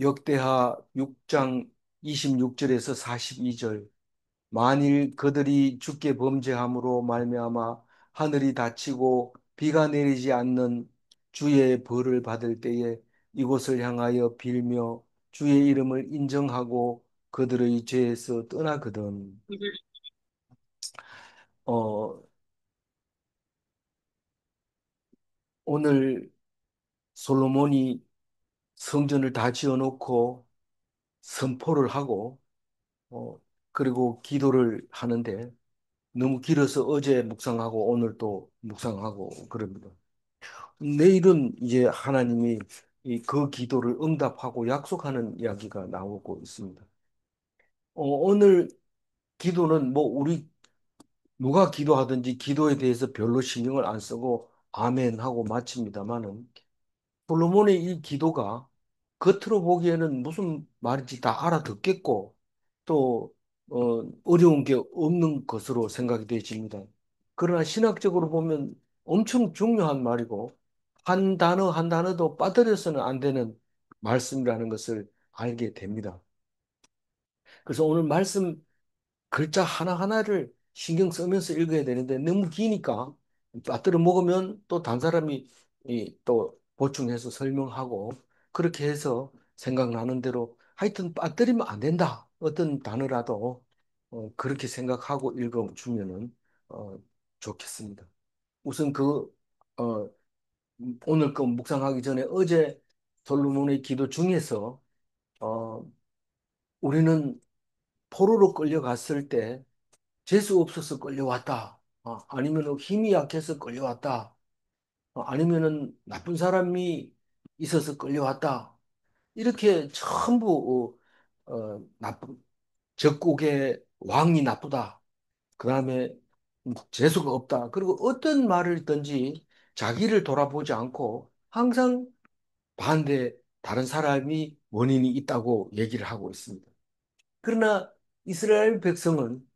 역대하 6장 26절에서 42절. 만일 그들이 주께 범죄함으로 말미암아 하늘이 닫히고 비가 내리지 않는 주의 벌을 받을 때에 이곳을 향하여 빌며 주의 이름을 인정하고 그들의 죄에서 떠나거든. 어, 오늘 솔로몬이 성전을 다 지어놓고 선포를 하고 어, 그리고 기도를 하는데 너무 길어서 어제 묵상하고 오늘 또 묵상하고 그럽니다. 내일은 이제 하나님이 그 기도를 응답하고 약속하는 이야기가 나오고 있습니다. 오늘 기도는 뭐 우리 누가 기도하든지 기도에 대해서 별로 신경을 안 쓰고 아멘 하고 마칩니다만은 솔로몬의 이 기도가 겉으로 보기에는 무슨 말인지 다 알아듣겠고 또 어려운 게 없는 것으로 생각이 되집니다. 그러나 신학적으로 보면 엄청 중요한 말이고 한 단어 한 단어도 빠뜨려서는 안 되는 말씀이라는 것을 알게 됩니다. 그래서 오늘 말씀 글자 하나하나를 신경 쓰면서 읽어야 되는데 너무 기니까 빠뜨려 먹으면 또 다른 사람이 또 보충해서 설명하고 그렇게 해서 생각나는 대로 하여튼 빠뜨리면 안 된다. 어떤 단어라도 그렇게 생각하고 읽어주면은 어, 좋겠습니다. 우선 어, 오늘 그 묵상하기 전에 어제 솔로몬의 기도 중에서 어, 우리는 포로로 끌려갔을 때 재수 없어서 끌려왔다. 아니면 힘이 약해서 끌려왔다. 아니면은 나쁜 사람이 있어서 끌려왔다. 이렇게 전부 나쁜 적국의 왕이 나쁘다. 그다음에 재수가 없다. 그리고 어떤 말을 듣든지 자기를 돌아보지 않고 항상 반대 다른 사람이 원인이 있다고 얘기를 하고 있습니다. 그러나 이스라엘 백성은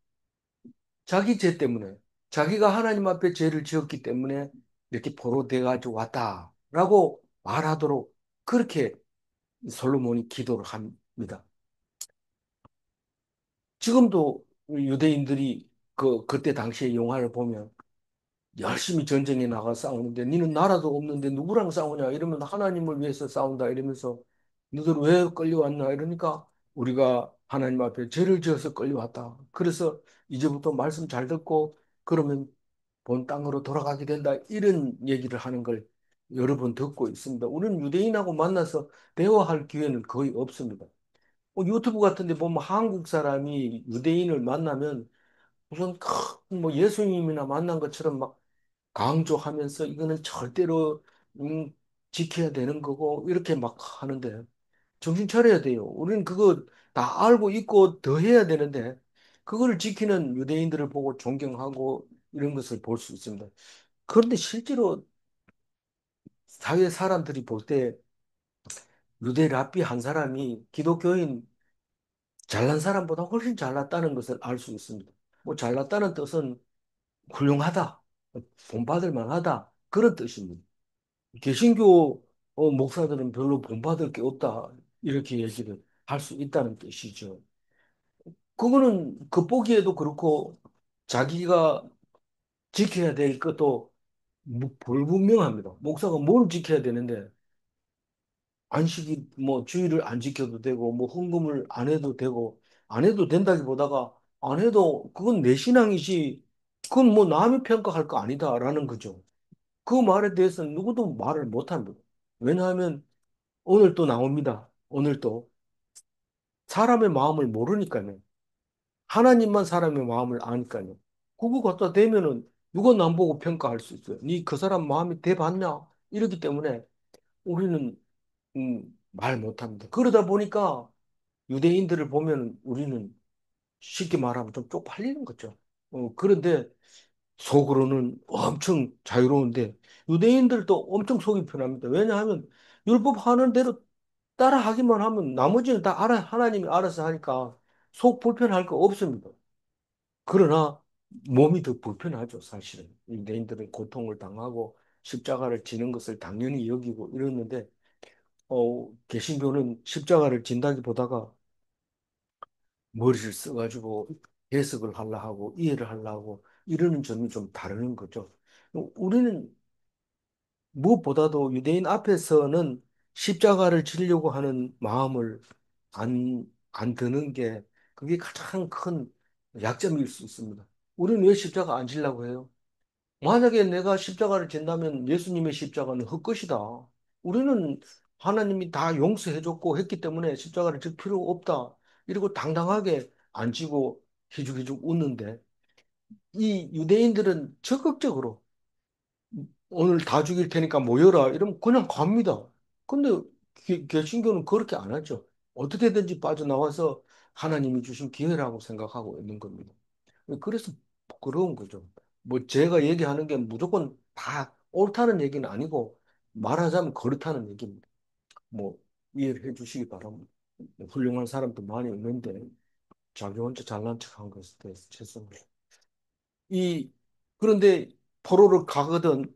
자기 죄 때문에 자기가 하나님 앞에 죄를 지었기 때문에 이렇게 포로돼 가지고 왔다라고 말하도록 그렇게 솔로몬이 기도를 합니다. 지금도 유대인들이 그때 당시의 영화를 보면 열심히 전쟁에 나가 싸우는데 니는 나라도 없는데 누구랑 싸우냐 이러면 하나님을 위해서 싸운다 이러면서 너들 왜 끌려왔나 이러니까 우리가 하나님 앞에 죄를 지어서 끌려왔다. 그래서 이제부터 말씀 잘 듣고 그러면 본 땅으로 돌아가게 된다. 이런 얘기를 하는 걸 여러 번 듣고 있습니다. 우리는 유대인하고 만나서 대화할 기회는 거의 없습니다. 유튜브 같은 데 보면 한국 사람이 유대인을 만나면 무슨 큰 뭐 예수님이나 만난 것처럼 막 강조하면서 이거는 절대로 지켜야 되는 거고 이렇게 막 하는데 정신 차려야 돼요. 우리는 그거 다 알고 있고 더 해야 되는데 그거를 지키는 유대인들을 보고 존경하고 이런 것을 볼 수 있습니다. 그런데 실제로 사회 사람들이 볼 때 유대 랍비 한 사람이 기독교인 잘난 사람보다 훨씬 잘났다는 것을 알 수 있습니다. 뭐 잘났다는 뜻은 훌륭하다, 본받을 만하다 그런 뜻입니다. 개신교 목사들은 별로 본받을 게 없다 이렇게 얘기를 할 수 있다는 뜻이죠. 그거는 겉보기에도 그렇고 자기가 지켜야 될 것도 불분명합니다. 목사가 뭘 지켜야 되는데 안식이 뭐 주일을 안 지켜도 되고 뭐 헌금을 안 해도 되고 안 해도 된다기보다가 안 해도 그건 내 신앙이지 그건 뭐 남이 평가할 거 아니다라는 거죠. 그 말에 대해서는 누구도 말을 못 합니다. 왜냐하면 오늘 또 나옵니다. 오늘 또 사람의 마음을 모르니까요. 하나님만 사람의 마음을 아니까요. 그거 갖다 대면은 누가 남 보고 평가할 수 있어요. 니 그 사람 마음이 돼봤냐? 이렇기 때문에 우리는 말 못합니다. 그러다 보니까 유대인들을 보면 우리는 쉽게 말하면 좀 쪽팔리는 거죠. 그런데 속으로는 엄청 자유로운데 유대인들도 엄청 속이 편합니다. 왜냐하면 율법 하는 대로 따라하기만 하면 나머지는 다 하나님이 알아서 하니까 속 불편할 거 없습니다. 그러나 몸이 더 불편하죠, 사실은. 유대인들은 고통을 당하고 십자가를 지는 것을 당연히 여기고 이러는데 개신교는 십자가를 진다기보다가 머리를 써가지고 해석을 하려 하고 이해를 하려 하고 이러는 점이 좀 다른 거죠. 우리는 무엇보다도 유대인 앞에서는 십자가를 지려고 하는 마음을 안 드는 게 그게 가장 큰 약점일 수 있습니다. 우리는 왜 십자가 안 지려고 해요? 만약에 내가 십자가를 진다면 예수님의 십자가는 헛것이다. 우리는 하나님이 다 용서해줬고 했기 때문에 십자가를 질 필요 없다. 이러고 당당하게 안 지고 희죽희죽 웃는데 이 유대인들은 적극적으로 오늘 다 죽일 테니까 모여라. 이러면 그냥 갑니다. 근데 개신교는 그렇게 안 하죠. 어떻게든지 빠져나와서 하나님이 주신 기회라고 생각하고 있는 겁니다. 그래서 부끄러운 거죠. 뭐 제가 얘기하는 게 무조건 다 옳다는 얘기는 아니고 말하자면 그렇다는 얘기입니다. 뭐 이해를 해 주시기 바랍니다. 훌륭한 사람도 많이 있는데 자기 혼자 잘난 척한 것에 대해서 죄송해요. 이 그런데 포로를 가거든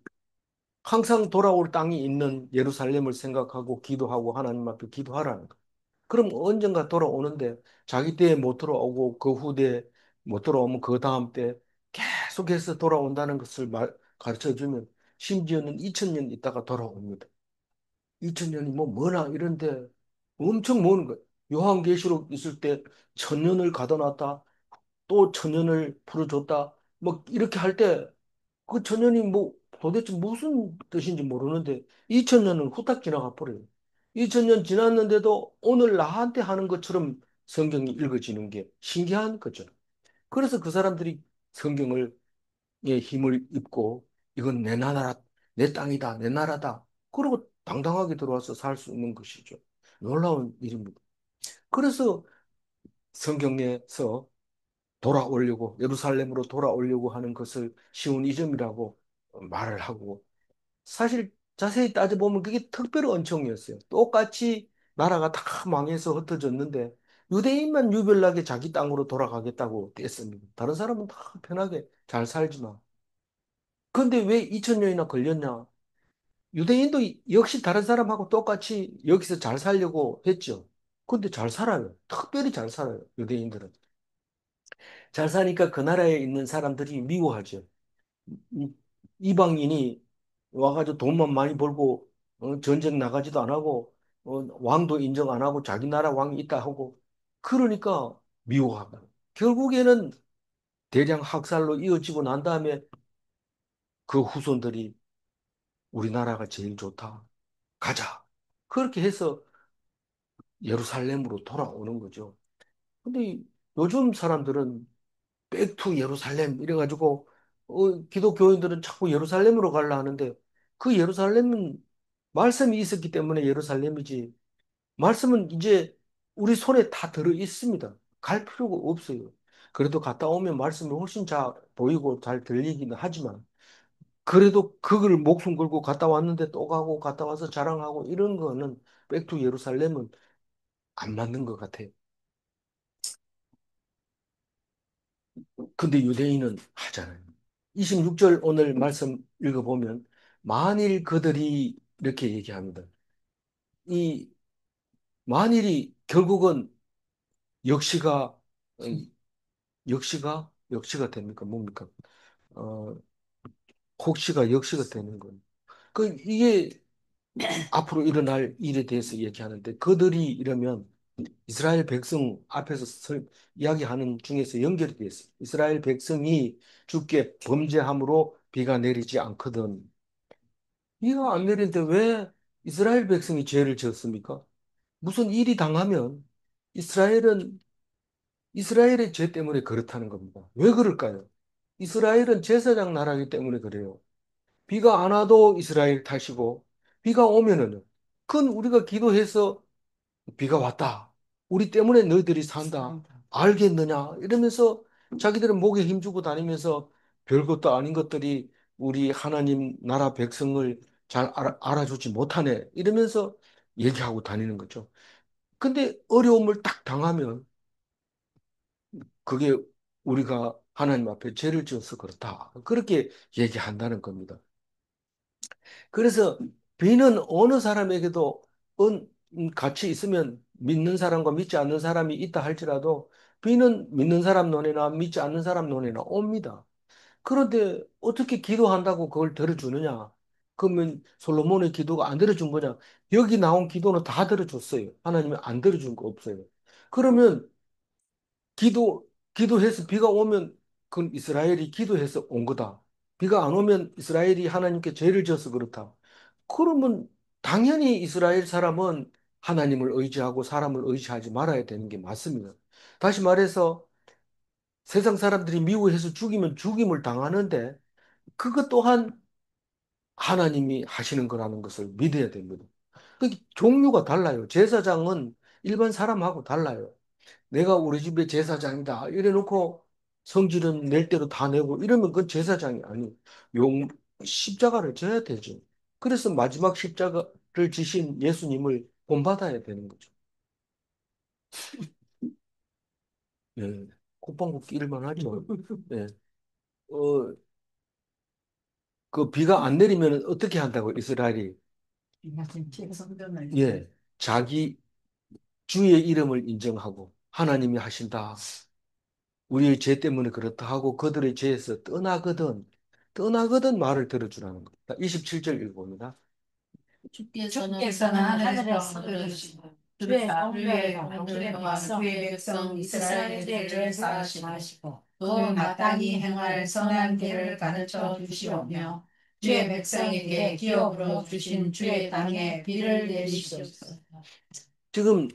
항상 돌아올 땅이 있는 예루살렘을 생각하고 기도하고 하나님 앞에 기도하라는 거예요. 그럼 언젠가 돌아오는데 자기 때에 못 돌아오고 그 후대에 못 돌아오면 그 다음 때 계속해서 돌아온다는 것을 가르쳐 주면 심지어는 2000년 있다가 돌아옵니다. 2000년이 뭐 뭐나 이런데 엄청 먼 거예요. 요한계시록 있을 때 1000년을 가둬놨다 또 1000년을 풀어줬다 뭐 이렇게 할 때 그 1000년이 뭐 도대체 무슨 뜻인지 모르는데 2000년은 후딱 지나가 버려요. 2000년 지났는데도 오늘 나한테 하는 것처럼 성경이 읽어지는 게 신기한 거죠. 그래서 그 사람들이 성경을 예, 힘을 입고 이건 내 나라, 내 땅이다, 내 나라다. 그러고 당당하게 들어와서 살 수 있는 것이죠. 놀라운 일입니다. 그래서 성경에서 돌아오려고, 예루살렘으로 돌아오려고 하는 것을 쉬운 이점이라고 말을 하고, 사실 자세히 따져보면 그게 특별한 은총이었어요. 똑같이 나라가 다 망해서 흩어졌는데, 유대인만 유별나게 자기 땅으로 돌아가겠다고 뗐습니다. 다른 사람은 다 편하게 잘 살지만. 근데 왜 2000년이나 걸렸냐? 유대인도 역시 다른 사람하고 똑같이 여기서 잘 살려고 했죠. 근데 잘 살아요. 특별히 잘 살아요. 유대인들은. 잘 사니까 그 나라에 있는 사람들이 미워하죠. 이- 이방인이 와가지고 돈만 많이 벌고 전쟁 나가지도 안 하고 왕도 인정 안 하고 자기 나라 왕이 있다 하고 그러니까 미워하고 결국에는 대량 학살로 이어지고 난 다음에 그 후손들이 우리나라가 제일 좋다. 가자. 그렇게 해서 예루살렘으로 돌아오는 거죠. 근데 요즘 사람들은 백투 예루살렘 이래가지고 기독교인들은 자꾸 예루살렘으로 가려 하는데 그 예루살렘은 말씀이 있었기 때문에 예루살렘이지 말씀은 이제 우리 손에 다 들어 있습니다. 갈 필요가 없어요. 그래도 갔다 오면 말씀이 훨씬 잘 보이고 잘 들리기는 하지만 그래도 그걸 목숨 걸고 갔다 왔는데 또 가고 갔다 와서 자랑하고 이런 거는 백투 예루살렘은 안 맞는 것 같아요. 근데 유대인은 하잖아요. 26절 오늘 말씀 읽어보면 만일 그들이 이렇게 얘기합니다. 이 만일이 결국은 역시가 어, 역시가 됩니까? 뭡니까? 어, 혹시가 역시가 되는 건. 그 이게 앞으로 일어날 일에 대해서 얘기하는데 그들이 이러면 이스라엘 백성 앞에서 이야기하는 중에서 연결이 되어 있어요. 이스라엘 백성이 주께 범죄함으로 비가 내리지 않거든. 비가 안 내리는데 왜 이스라엘 백성이 죄를 지었습니까? 무슨 일이 당하면 이스라엘은 이스라엘의 죄 때문에 그렇다는 겁니다. 왜 그럴까요? 이스라엘은 제사장 나라이기 때문에 그래요. 비가 안 와도 이스라엘 탓이고 비가 오면은 그건 우리가 기도해서 비가 왔다. 우리 때문에 너희들이 산다. 알겠느냐? 이러면서 자기들은 목에 힘주고 다니면서 별것도 아닌 것들이 우리 하나님 나라 백성을 잘 알아주지 못하네. 이러면서 얘기하고 다니는 거죠. 근데 어려움을 딱 당하면 그게 우리가 하나님 앞에 죄를 지어서 그렇다. 그렇게 얘기한다는 겁니다. 그래서 비는 어느 사람에게도 같이 있으면 믿는 사람과 믿지 않는 사람이 있다 할지라도 비는 믿는 사람 논에나 믿지 않는 사람 논에나 옵니다. 그런데 어떻게 기도한다고 그걸 들어주느냐? 그러면 솔로몬의 기도가 안 들어준 거냐? 여기 나온 기도는 다 들어줬어요. 하나님이 안 들어준 거 없어요. 그러면 기도해서 비가 오면 그건 이스라엘이 기도해서 온 거다. 비가 안 오면 이스라엘이 하나님께 죄를 져서 그렇다. 그러면 당연히 이스라엘 사람은 하나님을 의지하고 사람을 의지하지 말아야 되는 게 맞습니다. 다시 말해서 세상 사람들이 미워해서 죽이면 죽임을 당하는데 그것 또한 하나님이 하시는 거라는 것을 믿어야 됩니다. 그 종류가 달라요. 제사장은 일반 사람하고 달라요. 내가 우리 집의 제사장이다. 이래 놓고 성질은 낼 대로 다 내고 이러면 그건 제사장이 아니. 용, 십자가를 져야 되죠. 그래서 마지막 십자가를 지신 예수님을 본받아야 되는 거죠. 예. 콧방귀 낄만 하죠. 예. 어, 그 비가 안 내리면 어떻게 한다고 이스라엘이? 예. 자기 주의 이름을 인정하고 하나님이 하신다. 우리의 죄 때문에 그렇다 하고 그들의 죄에서 떠나거든 말을 들어주라는 겁니다. 27절 읽어봅니다. 주께서는 하늘에서 들으시고 주의 공의를 공의와 주의 백성 이스라엘의 죄를 사하시고 또 마땅히 행할 선한 길을 가르쳐 주시오며 주의 백성에게 기업으로 주신 주의 땅에 비를 내리시옵소서. 지금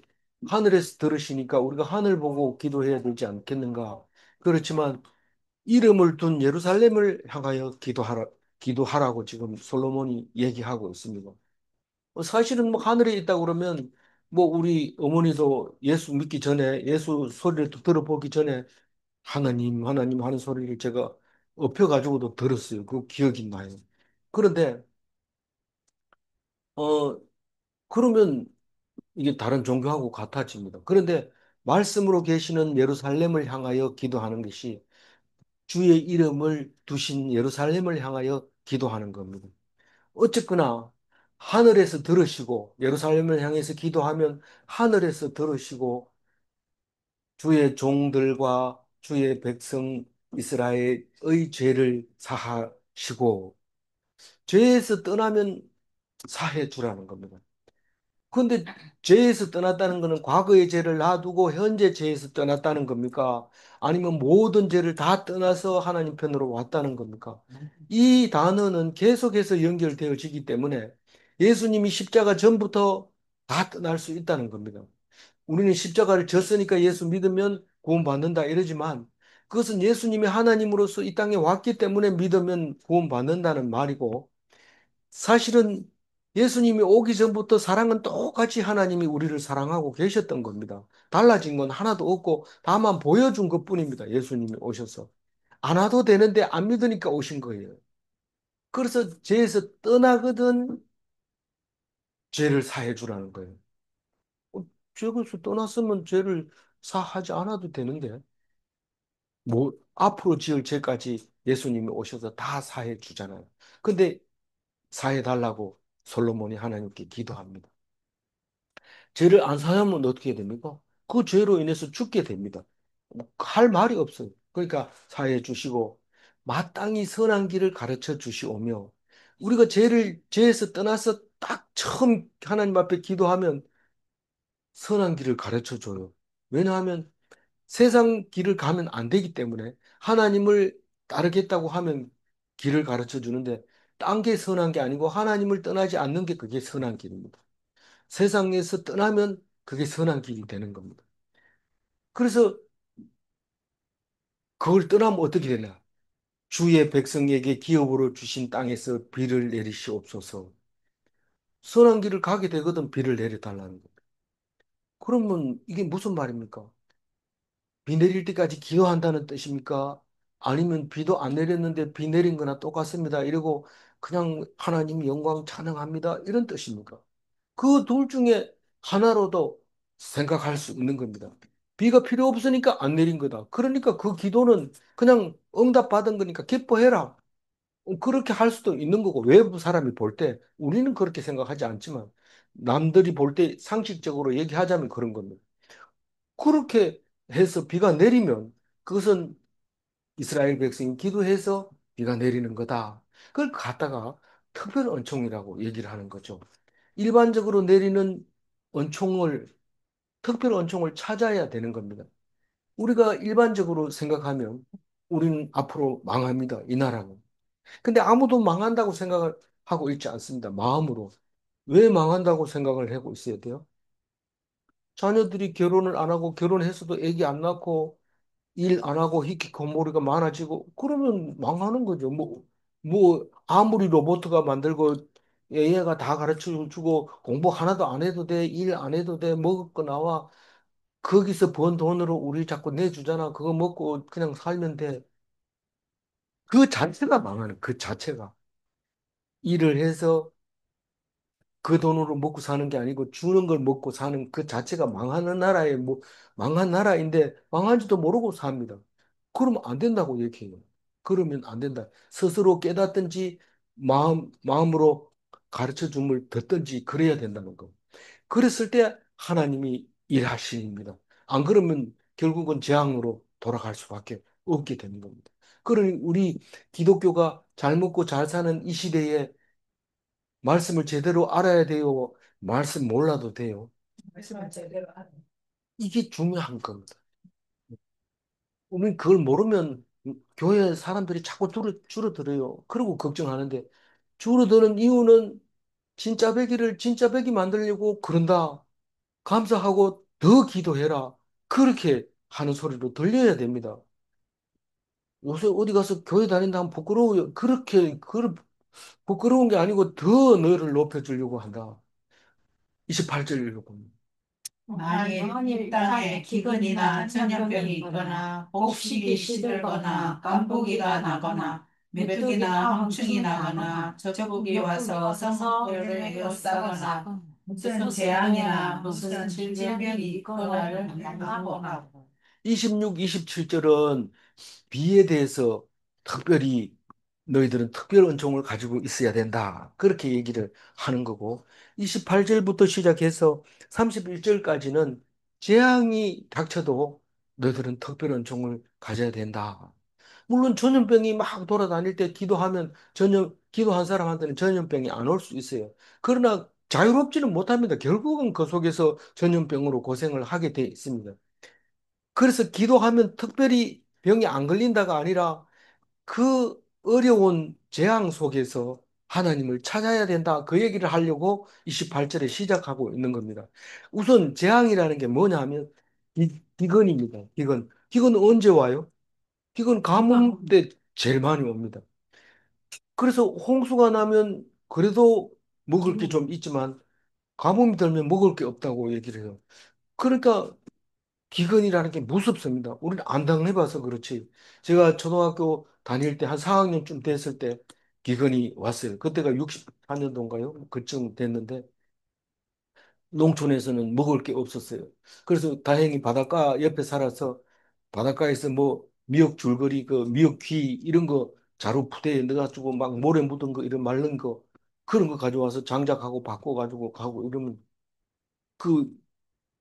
하늘에서 들으시니까 우리가 하늘 보고 기도해야 되지 않겠는가? 그렇지만 이름을 둔 예루살렘을 향하여 기도하라고 지금 솔로몬이 얘기하고 있습니다. 사실은 뭐 하늘에 있다 그러면 뭐 우리 어머니도 예수 믿기 전에 예수 소리를 또 들어보기 전에 하나님 하나님 하는 소리를 제가 엎혀가지고도 들었어요. 그 기억이 나요. 그런데 어 그러면 이게 다른 종교하고 같아집니다. 그런데 말씀으로 계시는 예루살렘을 향하여 기도하는 것이 주의 이름을 두신 예루살렘을 향하여 기도하는 겁니다. 어쨌거나 하늘에서 들으시고 예루살렘을 향해서 기도하면 하늘에서 들으시고 주의 종들과 주의 백성 이스라엘의 죄를 사하시고 죄에서 떠나면 사해 주라는 겁니다. 그런데 죄에서 떠났다는 것은 과거의 죄를 놔두고 현재 죄에서 떠났다는 겁니까? 아니면 모든 죄를 다 떠나서 하나님 편으로 왔다는 겁니까? 이 단어는 계속해서 연결되어지기 때문에 예수님이 십자가 전부터 다 떠날 수 있다는 겁니다. 우리는 십자가를 졌으니까 예수 믿으면 구원받는다 이러지만 그것은 예수님이 하나님으로서 이 땅에 왔기 때문에 믿으면 구원받는다는 말이고 사실은 예수님이 오기 전부터 사랑은 똑같이 하나님이 우리를 사랑하고 계셨던 겁니다. 달라진 건 하나도 없고 다만 보여준 것뿐입니다. 예수님이 오셔서. 안 와도 되는데 안 믿으니까 오신 거예요. 그래서 죄에서 떠나거든 죄를 사해 주라는 거예요. 어, 죄에서 떠났으면 죄를 사하지 않아도 되는데 뭐 앞으로 지을 죄까지 예수님이 오셔서 다 사해 주잖아요. 근데 사해 달라고 솔로몬이 하나님께 기도합니다. 죄를 안 사하면 어떻게 됩니까? 그 죄로 인해서 죽게 됩니다. 할 말이 없어요. 그러니까 사해 주시고 마땅히 선한 길을 가르쳐 주시오며 우리가 죄에서 떠나서 딱 처음 하나님 앞에 기도하면 선한 길을 가르쳐 줘요. 왜냐하면 세상 길을 가면 안 되기 때문에 하나님을 따르겠다고 하면 길을 가르쳐 주는데 딴 게 선한 게 아니고 하나님을 떠나지 않는 게 그게 선한 길입니다. 세상에서 떠나면 그게 선한 길이 되는 겁니다. 그래서 그걸 떠나면 어떻게 되나? 주의 백성에게 기업으로 주신 땅에서 비를 내리시옵소서. 선한 길을 가게 되거든 비를 내려달라는 거예요. 그러면 이게 무슨 말입니까? 비 내릴 때까지 기도한다는 뜻입니까? 아니면 비도 안 내렸는데 비 내린 거나 똑같습니다. 이러고 그냥 하나님 영광 찬양합니다. 이런 뜻입니까? 그 둘 중에 하나로도 생각할 수 있는 겁니다. 비가 필요 없으니까 안 내린 거다. 그러니까 그 기도는 그냥 응답받은 거니까 기뻐해라. 그렇게 할 수도 있는 거고 외부 사람이 볼 때 우리는 그렇게 생각하지 않지만 남들이 볼 때 상식적으로 얘기하자면 그런 겁니다. 그렇게 해서 비가 내리면 그것은 이스라엘 백성이 기도해서 비가 내리는 거다. 그걸 갖다가 특별 은총이라고 얘기를 하는 거죠. 일반적으로 내리는 은총을, 특별 은총을 찾아야 되는 겁니다. 우리가 일반적으로 생각하면 우리는 앞으로 망합니다. 이 나라는. 근데 아무도 망한다고 생각을 하고 있지 않습니다. 마음으로. 왜 망한다고 생각을 하고 있어야 돼요? 자녀들이 결혼을 안 하고 결혼해서도 아기 안 낳고 일 안 하고 히키코모리가 많아지고 그러면 망하는 거죠. 아무리 로봇가 만들고 얘가 다 가르쳐 주고 공부 하나도 안 해도 돼, 일 안 해도 돼, 먹을 거 나와. 거기서 번 돈으로 우리 자꾸 내주잖아. 그거 먹고 그냥 살면 돼. 그 자체가 망하는, 그 자체가. 일을 해서 그 돈으로 먹고 사는 게 아니고 주는 걸 먹고 사는 그 자체가 망하는 나라에 망한 나라인데 망한지도 모르고 삽니다. 그러면 안 된다고 얘기해요. 그러면 안 된다. 스스로 깨닫든지 마음으로 가르쳐 줌을 듣든지 그래야 된다는 거. 그랬을 때 하나님이 일하십니다. 안 그러면 결국은 재앙으로 돌아갈 수밖에 없게 되는 겁니다. 그러니 우리 기독교가 잘 먹고 잘 사는 이 시대에 말씀을 제대로 알아야 돼요. 말씀 몰라도 돼요. 말씀을 제대로 하는. 이게 중요한 겁니다. 우리 그걸 모르면 교회 사람들이 자꾸 줄어들어요. 그러고 걱정하는데 줄어드는 이유는 진짜 배기를 진짜 배기 만들려고 그런다. 감사하고 더 기도해라. 그렇게 하는 소리로 들려야 됩니다. 요새 어디 가서 교회 다닌다 하면 부끄러워요. 부끄러운 게 아니고 더 너를 높여주려고 한다. 28절 읽어봅니다. 만일 땅에 기근이나 전염병이 있거나 곡식이 시들거나 깐부기가 나거나 메뚜기나 황충이 나거나 적국이 와서 성읍들을 에워싸거나 무슨 재앙이나 무슨 질병이 있거나를 당하거나. 26, 27절은 비에 대해서 특별히 너희들은 특별 은총을 가지고 있어야 된다. 그렇게 얘기를 하는 거고 28절부터 시작해서 31절까지는 재앙이 닥쳐도 너희들은 특별 은총을 가져야 된다. 물론 전염병이 막 돌아다닐 때 기도하면 기도한 사람한테는 전염병이 안 올 수 있어요. 그러나 자유롭지는 못합니다. 결국은 그 속에서 전염병으로 고생을 하게 돼 있습니다. 그래서 기도하면 특별히 병이 안 걸린다가 아니라 그 어려운 재앙 속에서 하나님을 찾아야 된다. 그 얘기를 하려고 28절에 시작하고 있는 겁니다. 우선 재앙이라는 게 뭐냐 하면 기근입니다. 기근. 기근은 언제 와요? 기근 가뭄 때 제일 많이 옵니다. 그래서 홍수가 나면 그래도 먹을 게 좀 있지만 가뭄이 들면 먹을 게 없다고 얘기를 해요. 그러니까 기근이라는 게 무섭습니다. 우리는 안 당해봐서 그렇지. 제가 초등학교 다닐 때 한 4학년쯤 됐을 때 기근이 왔어요. 그때가 64년도인가요? 그쯤 됐는데 농촌에서는 먹을 게 없었어요. 그래서 다행히 바닷가 옆에 살아서 바닷가에서 뭐 미역 줄거리, 그 미역 귀 이런 거 자루 부대에 넣어가지고 막 모래 묻은 거 이런 말른 거 그런 거 가져와서 장작하고 바꿔가지고 가고 이러면 그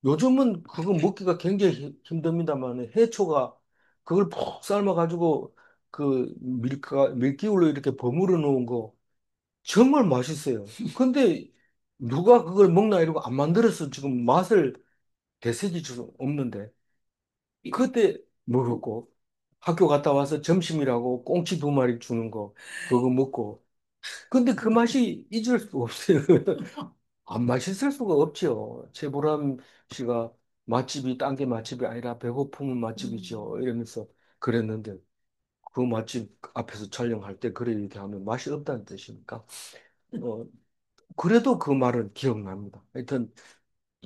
요즘은 그거 먹기가 굉장히 힘듭니다만 해초가 그걸 푹 삶아가지고 그 밀기울로 이렇게 버무려 놓은 거 정말 맛있어요. 근데 누가 그걸 먹나 이러고 안 만들어서 지금 맛을 되새길 수 없는데 그때 먹었고 학교 갔다 와서 점심이라고 꽁치 2마리 주는 거 그거 먹고 근데 그 맛이 잊을 수 없어요. 안 맛있을 수가 없죠. 최보람 씨가 맛집이 딴 게 맛집이 아니라 배고픔은 맛집이죠. 이러면서 그랬는데 그 맛집 앞에서 촬영할 때 그래 얘기하면 맛이 없다는 뜻이니까. 어, 그래도 그 말은 기억납니다. 하여튼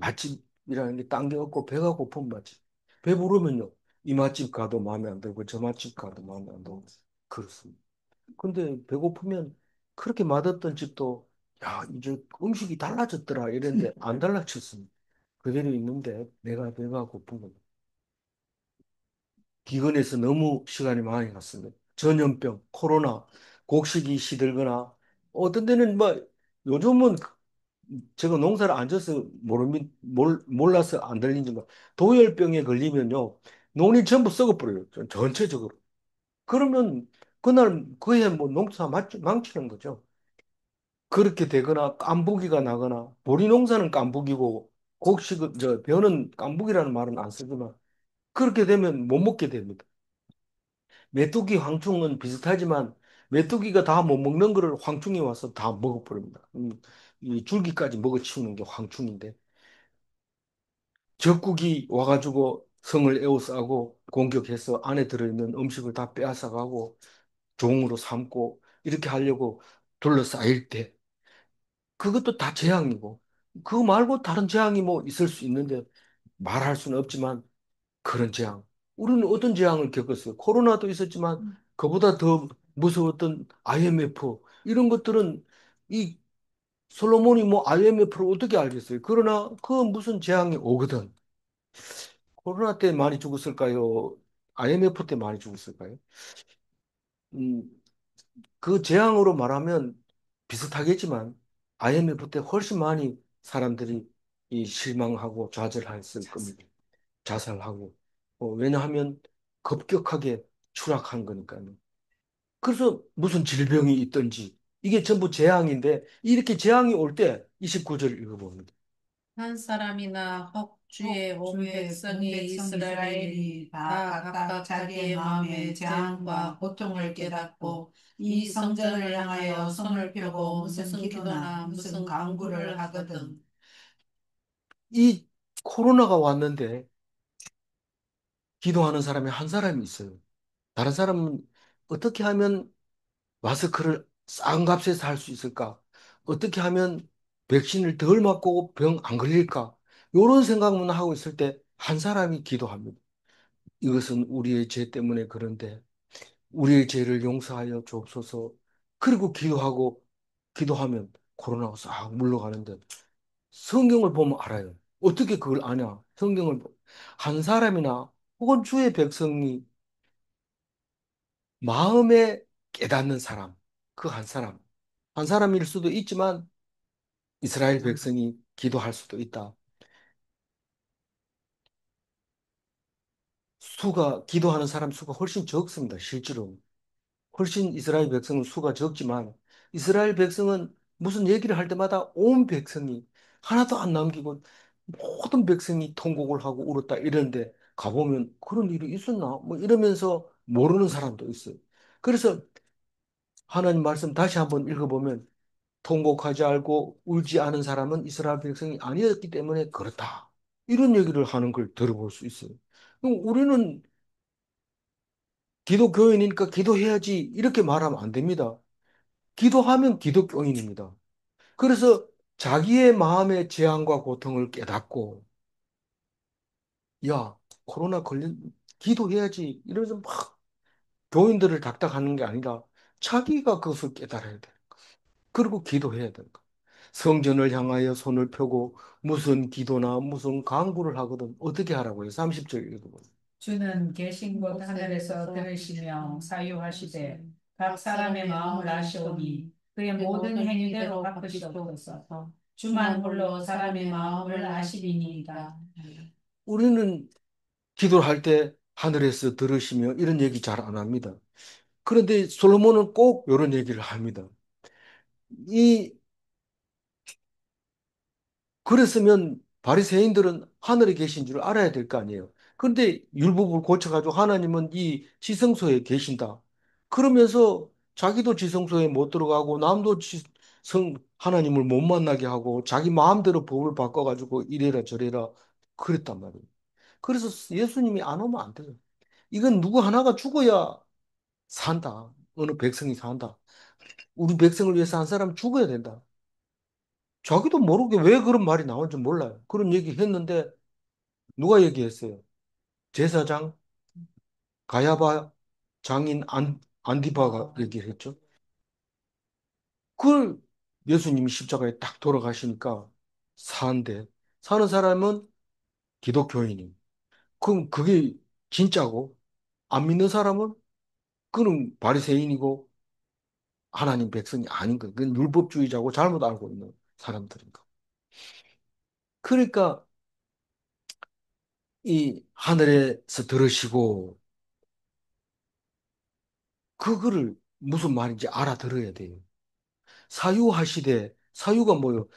맛집이라는 게 딴 게 없고 배가 고픈 맛집. 배부르면요. 이 맛집 가도 마음에 안 들고 저 맛집 가도 마음에 안 들고 그렇습니다. 근데 배고프면 그렇게 맛없던 집도 야, 이제 음식이 달라졌더라 이랬는데 안 달라졌습니다. 그대로 있는데 내가 배가 고픈 겁니다. 기근에서 너무 시간이 많이 갔습니다. 전염병, 코로나, 곡식이 시들거나 어떤 데는 뭐 요즘은 제가 농사를 안 져서 몰라서 안 들리지만 도열병에 걸리면요. 논이 전부 썩어버려요. 전체적으로. 그러면 그날 그해 뭐 농사 망치는 거죠. 그렇게 되거나 깐부기가 나거나 보리 농사는 깐부기고 곡식 저 벼는 깐부기라는 말은 안 쓰지만 그렇게 되면 못 먹게 됩니다. 메뚜기 황충은 비슷하지만 메뚜기가 다 못 먹는 거를 황충이 와서 다 먹어버립니다. 이 줄기까지 먹어치우는 게 황충인데 적국이 와가지고 성을 에워싸고 공격해서 안에 들어있는 음식을 다 빼앗아가고 종으로 삼고 이렇게 하려고 둘러싸일 때 그것도 다 재앙이고 그거 말고 다른 재앙이 뭐 있을 수 있는데 말할 수는 없지만 그런 재앙. 우리는 어떤 재앙을 겪었어요? 코로나도 있었지만 그보다 더 무서웠던 IMF 이런 것들은 이 솔로몬이 뭐 IMF를 어떻게 알겠어요? 그러나 그 무슨 재앙이 오거든. 코로나 때 많이 죽었을까요? IMF 때 많이 죽었을까요? 음, 그 재앙으로 말하면 비슷하겠지만 IMF 때 훨씬 많이 사람들이 이 실망하고 좌절했을 겁니다. 자살하고. 왜냐하면 급격하게 추락한 거니까요. 그래서 무슨 질병이 있든지 이게 전부 재앙인데 이렇게 재앙이 올 때 29절 읽어봅니다. 한 사람이나 혹 주의 온 백성이 이스라엘이 다 각각 자기의 마음의 재앙과 고통을 깨닫고 이 성전을 향하여 손을 펴고 무슨 기도나 무슨 간구를 하거든. 이 코로나가 왔는데 기도하는 사람이 한 사람이 있어요. 다른 사람은 어떻게 하면 마스크를 싼 값에서 할 수 있을까? 어떻게 하면 백신을 덜 맞고 병 안 걸릴까? 이런 생각만 하고 있을 때 한 사람이 기도합니다. 이것은 우리의 죄 때문에 그런데 우리의 죄를 용서하여 주옵소서. 그리고 기도하면 코로나가 싹 물러가는데 성경을 보면 알아요. 어떻게 그걸 아냐? 한 사람이나 혹은 주의 백성이 마음에 깨닫는 사람, 그 한 사람. 한 사람일 수도 있지만 이스라엘 백성이 기도할 수도 있다. 기도하는 사람 수가 훨씬 적습니다. 실제로. 훨씬 이스라엘 백성은 수가 적지만 이스라엘 백성은 무슨 얘기를 할 때마다 온 백성이 하나도 안 남기고 모든 백성이 통곡을 하고 울었다 이러는데 가보면 그런 일이 있었나? 뭐 이러면서 모르는 사람도 있어요. 그래서 하나님 말씀 다시 한번 읽어보면 통곡하지 않고 울지 않은 사람은 이스라엘 백성이 아니었기 때문에 그렇다. 이런 얘기를 하는 걸 들어볼 수 있어요. 그럼 우리는 기독교인이니까 기도해야지 이렇게 말하면 안 됩니다. 기도하면 기독교인입니다. 그래서 자기의 마음의 재앙과 고통을 깨닫고 야, 코로나 기도해야지 이러면서 막 교인들을 닥닥하는 게 아니라 자기가 그것을 깨달아야 돼. 그리고 기도해야 된다. 성전을 향하여 손을 펴고 무슨 기도나 무슨 간구를 하거든 어떻게 하라고요? 30절 읽어보세요. 주는 계신 곳 하늘에서 들으시며 사유하시되 각 사람의 마음을 아시오니 그의 모든 행위대로 갚으시옵소서. 주만 홀로 사람의 마음을 아시리니이다. 우리는 기도를 할 때 하늘에서 들으시며 이런 얘기 잘 안 합니다. 그런데 솔로몬은 꼭 이런 얘기를 합니다. 이 그랬으면 바리새인들은 하늘에 계신 줄 알아야 될 거 아니에요. 그런데 율법을 고쳐가지고 하나님은 이 지성소에 계신다. 그러면서 자기도 지성소에 못 들어가고 남도 하나님을 못 만나게 하고 자기 마음대로 법을 바꿔가지고 이래라 저래라 그랬단 말이에요. 그래서 예수님이 안 오면 안 돼요. 이건 누구 하나가 죽어야 산다. 어느 백성이 산다. 우리 백성을 위해서 한 사람 죽어야 된다. 자기도 모르게 왜 그런 말이 나온지 몰라요. 그런 얘기 했는데 누가 얘기했어요? 제사장 가야바 장인 안디바가 얘기를 했죠. 그걸 예수님이 십자가에 딱 돌아가시니까 사는데 사는 사람은 기독교인이. 그럼 그게 진짜고 안 믿는 사람은 그는 바리새인이고 하나님 백성이 아닌 거예요. 그건 율법주의자고 잘못 알고 있는 사람들인가. 그러니까 이 하늘에서 들으시고 그거를 무슨 말인지 알아들어야 돼요. 사유하시되 사유가 뭐요?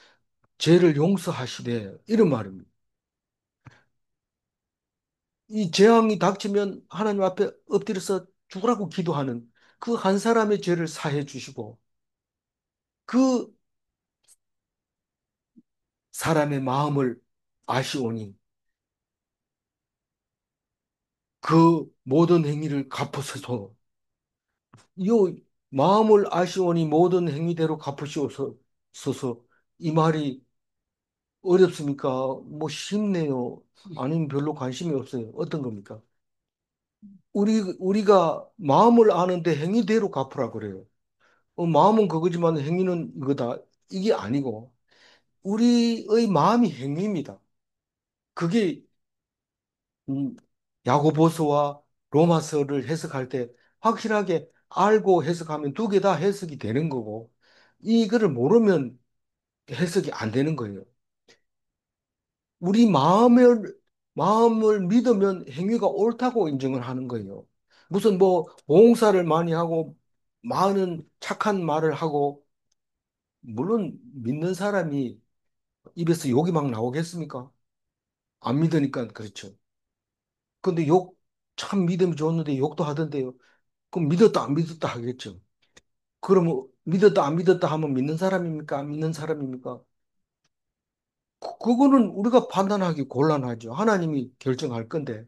죄를 용서하시되 이런 말입니다. 이 재앙이 닥치면 하나님 앞에 엎드려서 죽으라고 기도하는 그 한 사람의 죄를 사해 주시고 그 사람의 마음을 아시오니 그 모든 행위를 갚으소서. 이 마음을 아시오니 모든 행위대로 갚으시옵소서. 이 말이 어렵습니까? 뭐 쉽네요. 아니면 별로 관심이 없어요. 어떤 겁니까? 우리가 마음을 아는데 행위대로 갚으라 그래요. 마음은 그거지만 행위는 이거다. 이게 아니고 우리의 마음이 행위입니다. 그게 음, 야고보서와 로마서를 해석할 때 확실하게 알고 해석하면 두 개 다 해석이 되는 거고 이거를 모르면 해석이 안 되는 거예요. 우리 마음을 믿으면 행위가 옳다고 인정을 하는 거예요. 무슨 뭐 봉사를 많이 하고 많은 착한 말을 하고 물론 믿는 사람이 입에서 욕이 막 나오겠습니까? 안 믿으니까 그렇죠. 근데 욕 참 믿음이 좋았는데 욕도 하던데요. 그럼 믿었다 안 믿었다 하겠죠. 그러면 믿었다 안 믿었다 하면 믿는 사람입니까? 안 믿는 사람입니까? 그거는 우리가 판단하기 곤란하죠. 하나님이 결정할 건데.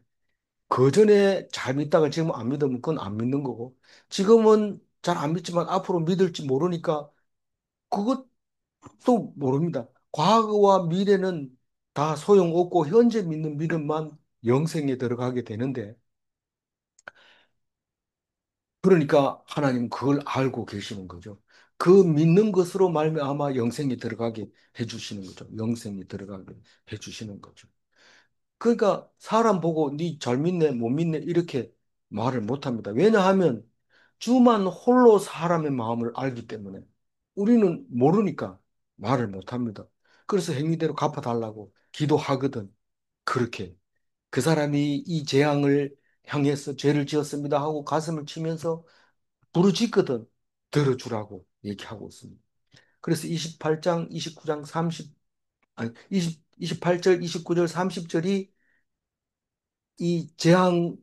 그 전에 잘 믿다가 지금 안 믿으면 그건 안 믿는 거고. 지금은 잘 안 믿지만 앞으로 믿을지 모르니까 그것도 모릅니다. 과거와 미래는 다 소용없고 현재 믿는 믿음만 영생에 들어가게 되는데 그러니까 하나님 그걸 알고 계시는 거죠. 그 믿는 것으로 말미암아 영생에 들어가게 해주시는 거죠. 영생에 들어가게 해주시는 거죠. 그러니까 사람 보고 니 잘 믿네 못 믿네 이렇게 말을 못 합니다. 왜냐하면 주만 홀로 사람의 마음을 알기 때문에 우리는 모르니까 말을 못 합니다. 그래서 행위대로 갚아달라고 기도하거든. 그렇게 그 사람이 이 재앙을 향해서 죄를 지었습니다 하고 가슴을 치면서 부르짖거든 들어주라고 얘기하고 있습니다. 그래서 28장, 29장 30, 아니 28절, 29절, 30절이 이 재앙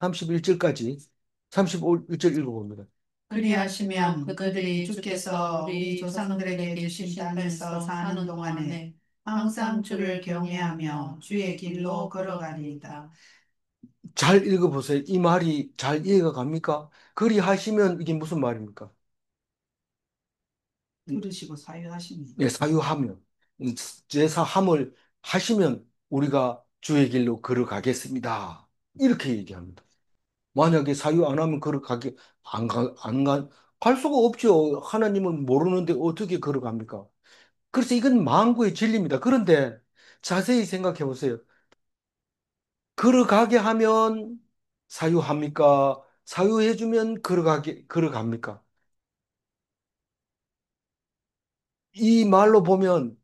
31절까지 35절 읽어봅니다. 그리하시면 그들이 주께서 우리 조상들에게 주신 땅에서 사는 동안에 항상 주를 경외하며 주의 길로 걸어가리이다. 잘 읽어보세요. 이 말이 잘 이해가 갑니까? 그리하시면 이게 무슨 말입니까? 들으시고 사유하십니다. 예, 사유하면 제사함을 하시면 우리가 주의 길로 걸어가겠습니다. 이렇게 얘기합니다. 만약에 사유 안 하면 걸어가게 갈 수가 없죠. 하나님은 모르는데 어떻게 걸어갑니까? 그래서 이건 망구의 진리입니다. 그런데 자세히 생각해 보세요. 걸어가게 하면 사유합니까? 사유해주면 걸어갑니까? 이 말로 보면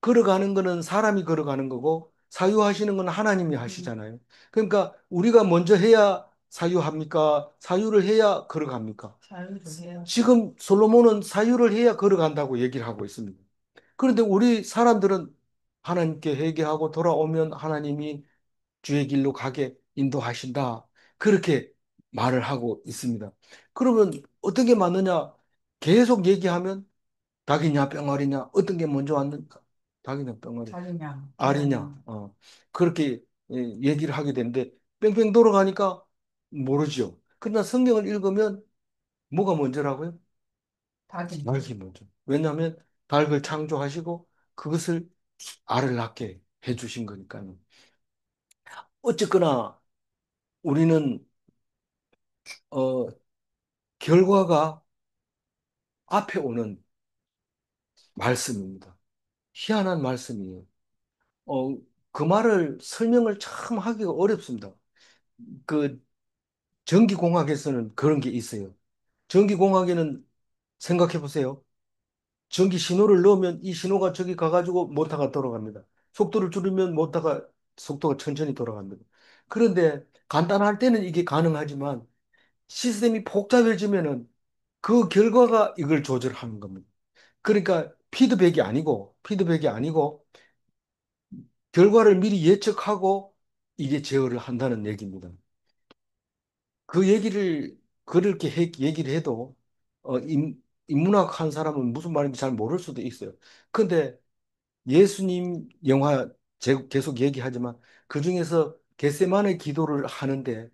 걸어가는 거는 사람이 걸어가는 거고 사유하시는 건 하나님이 하시잖아요. 그러니까 우리가 먼저 해야 사유합니까? 사유를 해야 걸어갑니까? 사유를 해야. 지금 솔로몬은 사유를 해야 걸어간다고 얘기를 하고 있습니다. 그런데 우리 사람들은 하나님께 회개하고 돌아오면 하나님이 주의 길로 가게 인도하신다. 그렇게 말을 하고 있습니다. 그러면 어떤 게 맞느냐? 계속 얘기하면 닭이냐 병아리냐 어떤 게 먼저 왔는가? 닭이냐 병아리 자기냐, 알이냐 그렇게 얘기를 하게 되는데 뺑뺑 돌아가니까 모르죠. 그러나 성경을 읽으면 뭐가 먼저라고요? 닭이. 닭이 먼저. 왜냐하면 닭을 창조하시고 그것을 알을 낳게 해주신 거니까요. 어쨌거나 우리는 어, 결과가 앞에 오는 말씀입니다. 희한한 말씀이에요. 어, 그 말을 설명을 참 하기가 어렵습니다. 그 전기공학에서는 그런 게 있어요. 전기공학에는 생각해 보세요. 전기 신호를 넣으면 이 신호가 저기 가가지고 모터가 돌아갑니다. 속도를 줄이면 모터가 속도가 천천히 돌아갑니다. 그런데 간단할 때는 이게 가능하지만 시스템이 복잡해지면은 그 결과가 이걸 조절하는 겁니다. 그러니까 피드백이 아니고 결과를 미리 예측하고 이게 제어를 한다는 얘기입니다. 그 얘기를 그렇게 얘기를 해도 인문학 한 사람은 무슨 말인지 잘 모를 수도 있어요. 근데 예수님 영화 계속 얘기하지만 그 중에서 겟세마네 기도를 하는데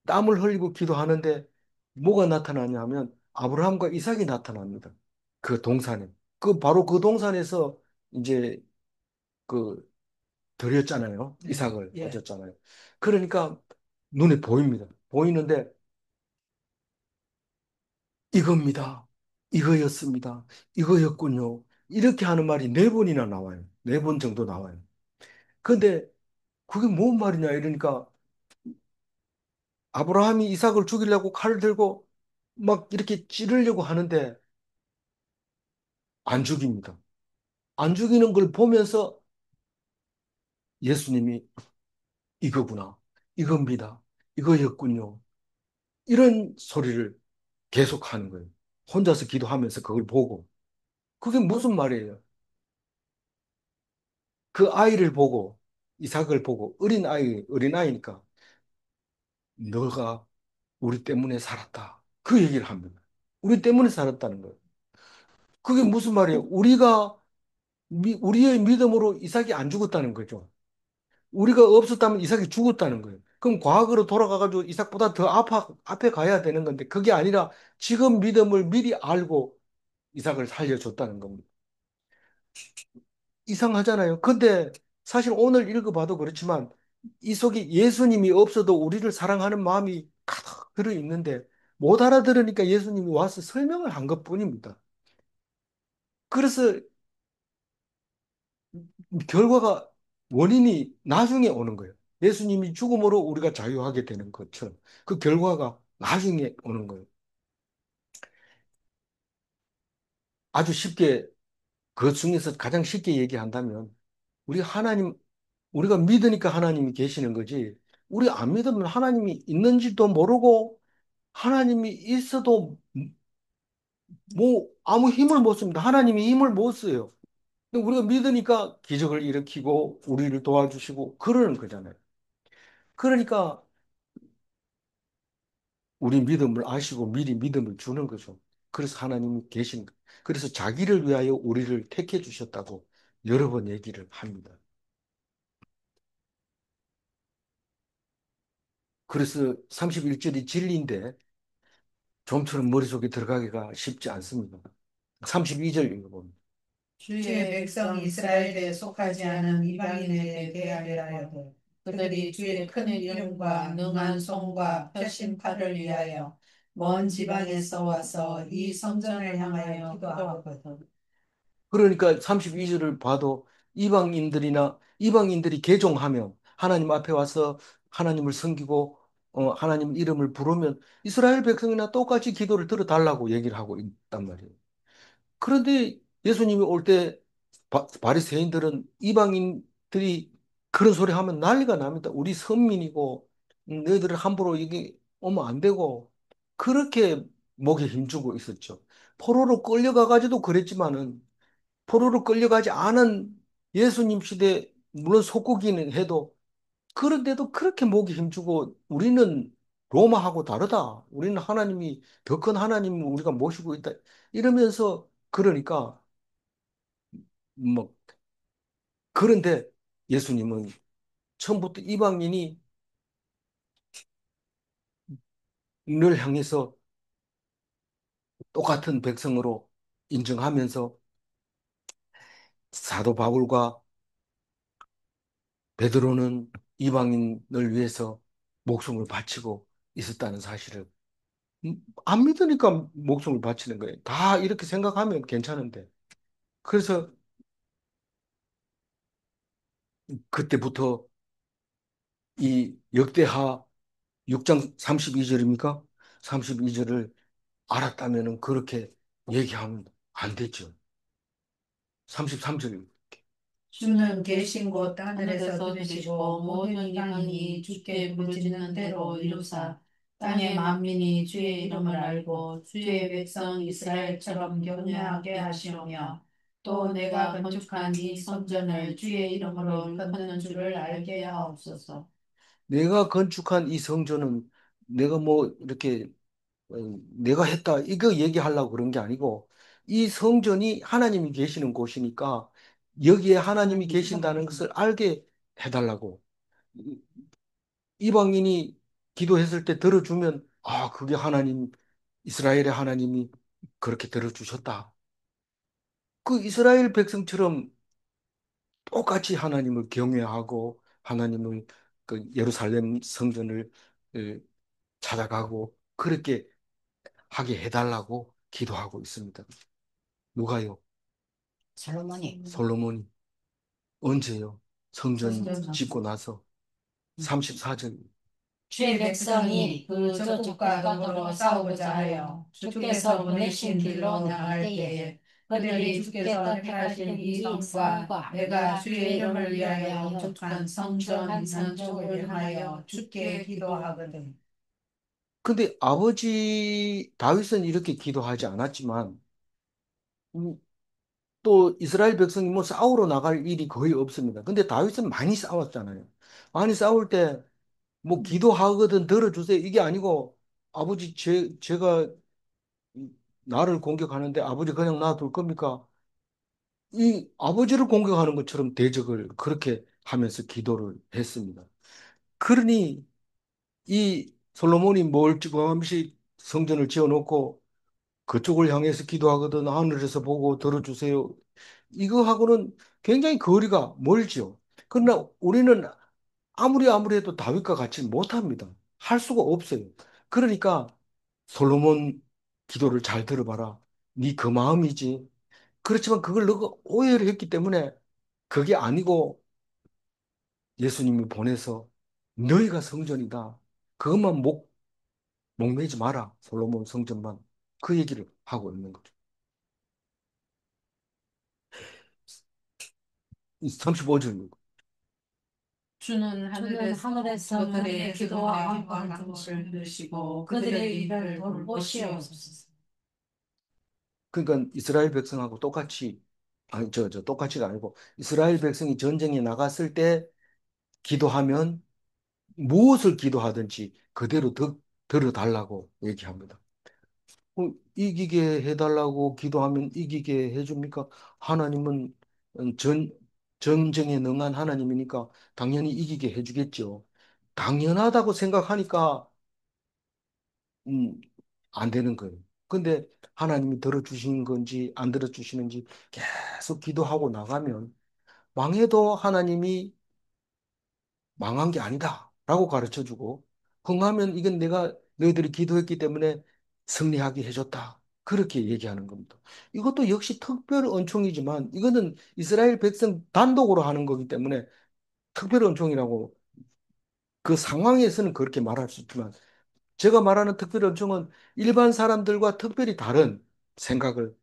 땀을 흘리고 기도하는데 뭐가 나타나냐면 아브라함과 이삭이 나타납니다. 그 동산에. 바로 그 동산에서 이제 그 드렸잖아요. 이삭을 바쳤잖아요. 그러니까 눈에 보입니다. 보이는데 이겁니다. 이거였습니다. 이거였군요. 이렇게 하는 말이 네 번이나 나와요. 네 번 정도 나와요. 근데 그게 뭔 말이냐 이러니까 아브라함이 이삭을 죽이려고 칼을 들고 막 이렇게 찌르려고 하는데 안 죽입니다. 안 죽이는 걸 보면서 예수님이 이거구나. 이겁니다. 이거였군요. 이런 소리를 계속 하는 거예요. 혼자서 기도하면서 그걸 보고. 그게 무슨 말이에요? 그 아이를 보고, 이삭을 보고, 어린아이니까, 너가 우리 때문에 살았다. 그 얘기를 합니다. 우리 때문에 살았다는 거예요. 그게 무슨 말이에요? 우리의 믿음으로 이삭이 안 죽었다는 거죠. 우리가 없었다면 이삭이 죽었다는 거예요. 그럼 과거로 돌아가가지고 이삭보다 더 앞에 가야 되는 건데, 그게 아니라 지금 믿음을 미리 알고 이삭을 살려줬다는 겁니다. 이상하잖아요. 근데 사실 오늘 읽어봐도 그렇지만 이 속에 예수님이 없어도 우리를 사랑하는 마음이 가득 들어 있는데 못 알아들으니까 예수님이 와서 설명을 한 것뿐입니다. 그래서 결과가 원인이 나중에 오는 거예요. 예수님이 죽음으로 우리가 자유하게 되는 것처럼 그 결과가 나중에 오는 거예요. 아주 쉽게 그 중에서 가장 쉽게 얘기한다면 우리가 믿으니까 하나님이 계시는 거지. 우리 안 믿으면 하나님이 있는지도 모르고 하나님이 있어도 뭐 아무 힘을 못 씁니다. 하나님이 힘을 못 써요. 근데 우리가 믿으니까 기적을 일으키고 우리를 도와주시고 그러는 거잖아요. 그러니까 우리 믿음을 아시고 미리 믿음을 주는 거죠. 그래서 하나님이 계신 거. 그래서 자기를 위하여 우리를 택해 주셨다고 여러 번 얘기를 합니다. 그래서 31절이 진리인데 좀처럼 머릿속에 들어가기가 쉽지 않습니다. 32절 읽어보면. 주의 백성 이스라엘에 속하지 않은 이방인에게 대하여라도 그들이 주의 큰 이름과 능한 손과 표심팔을 위하여 먼 지방에서 와서 이 성전을 향하여 기도하거든. 그러니까 32절을 봐도 이방인들이 개종하면 하나님 앞에 와서 하나님을 섬기고 하나님 이름을 부르면 이스라엘 백성이나 똑같이 기도를 들어달라고 얘기를 하고 있단 말이에요. 그런데 예수님이 올 때 바리새인들은 이방인들이 그런 소리 하면 난리가 납니다. 우리 선민이고 너희들을 함부로 이게 오면 안 되고 그렇게 목에 힘주고 있었죠. 포로로 끌려가가지고 그랬지만은 포로로 끌려가지 않은 예수님 시대 물론 속국이는 해도 그런데도 그렇게 목에 힘주고 우리는 로마하고 다르다. 우리는 하나님이 더 큰 하나님을 우리가 모시고 있다. 이러면서 그러니까 뭐 그런데 예수님은 처음부터 이방인이 늘 향해서 똑같은 백성으로 인정하면서 사도 바울과 베드로는 이방인을 위해서 목숨을 바치고 있었다는 사실을 안 믿으니까 목숨을 바치는 거예요. 다 이렇게 생각하면 괜찮은데. 그래서 그때부터 이 역대하 6장 32절입니까? 32절을 알았다면은 그렇게 얘기하면 안 되죠. 33절. 주는 계신 곳 하늘에서 들으시고 모든 이방인이 주께 부르짖는 대로 이루사 땅의 만민이 주의 이름을 알고 주의 백성 이스라엘처럼 경외하게 하시오며 또 내가 건축한 이 성전을 주의 이름으로 일컫는 줄을 알게 하옵소서. 내가 건축한 이 성전은 내가 뭐 이렇게 내가 했다 이거 얘기하려고 그런 게 아니고 이 성전이 하나님이 계시는 곳이니까 여기에 하나님이 계신다는 것을 알게 해달라고 이방인이 기도했을 때 들어주면 아 그게 하나님 이스라엘의 하나님이 그렇게 들어주셨다. 그 이스라엘 백성처럼 똑같이 하나님을 경외하고 하나님을 그 예루살렘 성전을 에, 찾아가고 그렇게 하게 해달라고 기도하고 있습니다. 누가요? 솔로몬이 솔로몬이. 언제요? 성전 성전 짓고 나서 34절. 주의 백성이 그 저쪽과 더불어 싸우고자 하여 주께서 보내신 길로 나갈 때에 그들이 주께서 택하신 이 성과 내가 주의 이름을 위하여 건축한 성전 있는 쪽을 향하여 주께 기도하거든. 근데 아버지 다윗은 이렇게 기도하지 않았지만 음, 또 이스라엘 백성이 뭐 싸우러 나갈 일이 거의 없습니다. 근데 다윗은 많이 싸웠잖아요. 많이 싸울 때 뭐 기도하거든 들어주세요. 이게 아니고 아버지 제가 나를 공격하는데 아버지 그냥 놔둘 겁니까? 이 아버지를 공격하는 것처럼 대적을 그렇게 하면서 기도를 했습니다. 그러니 이 솔로몬이 멀찌감치 성전을 지어놓고 그쪽을 향해서 기도하거든 하늘에서 보고 들어주세요. 이거하고는 굉장히 거리가 멀지요. 그러나 우리는 아무리 해도 다윗과 같이 못합니다. 할 수가 없어요. 그러니까 솔로몬 기도를 잘 들어봐라. 네 그 마음이지. 그렇지만 그걸 너가 오해를 했기 때문에 그게 아니고 예수님이 보내서 너희가 성전이다. 그것만 목매지 마라. 솔로몬 성전만. 그 얘기를 하고 있는 거죠. 35절. 주는 하늘에서 그들의 기도와 간구를 들으시고 그들의 일을 돌보시옵소서. 그러니까 이스라엘 백성하고 똑같이, 아니, 똑같이가 아니고, 이스라엘 백성이 전쟁에 나갔을 때 기도하면 무엇을 기도하든지 그대로 들어달라고 얘기합니다. 이기게 해달라고 기도하면 이기게 해줍니까? 하나님은 전, 전쟁에 능한 하나님이니까 당연히 이기게 해주겠죠. 당연하다고 생각하니까 음, 안 되는 거예요. 근데 하나님이 들어주신 건지 안 들어주시는지 계속 기도하고 나가면 망해도 하나님이 망한 게 아니다 라고 가르쳐 주고 흥하면 이건 내가 너희들이 기도했기 때문에 승리하게 해줬다. 그렇게 얘기하는 겁니다. 이것도 역시 특별 은총이지만 이거는 이스라엘 백성 단독으로 하는 거기 때문에 특별 은총이라고 그 상황에서는 그렇게 말할 수 있지만 제가 말하는 특별 은총은 일반 사람들과 특별히 다른 생각을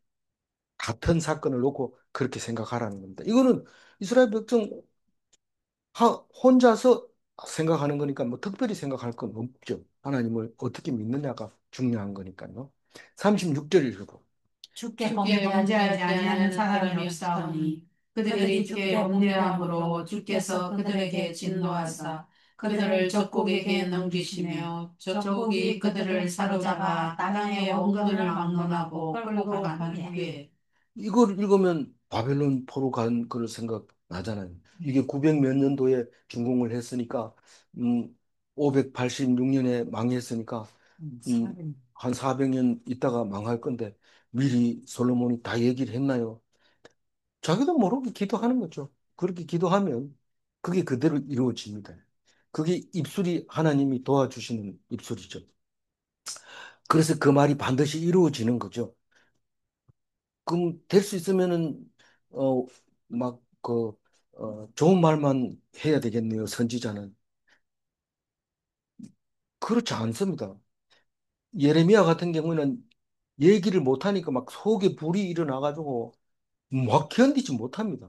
같은 사건을 놓고 그렇게 생각하라는 겁니다. 이거는 이스라엘 백성 혼자서 생각하는 거니까 뭐 특별히 생각할 건 없죠. 하나님을 어떻게 믿느냐가 중요한 거니까요. 36절 읽고. 주께 범죄하지 아니하는 사람이 없사오니 그들이 주께 범죄함으로 주께서 그들에게 진노하사 그들을 적국에게 넘기시며 적국이 그들을 사로잡아 땅의 원근을 막론하고 끌고 간 후에 이걸 읽으면 바벨론 포로 간 걸 생각 나잖아요. 이게 900 몇 년도에 준공을 했으니까 586년에 망했으니까 한 400년 있다가 망할 건데 미리 솔로몬이 다 얘기를 했나요? 자기도 모르게 기도하는 거죠. 그렇게 기도하면 그게 그대로 이루어집니다. 그게 입술이 하나님이 도와주시는 입술이죠. 그래서 그 말이 반드시 이루어지는 거죠. 그럼 될 수 있으면은 막 좋은 말만 해야 되겠네요. 선지자는 그렇지 않습니다. 예레미야 같은 경우는 얘기를 못 하니까 막 속에 불이 일어나가지고 막 견디지 못합니다.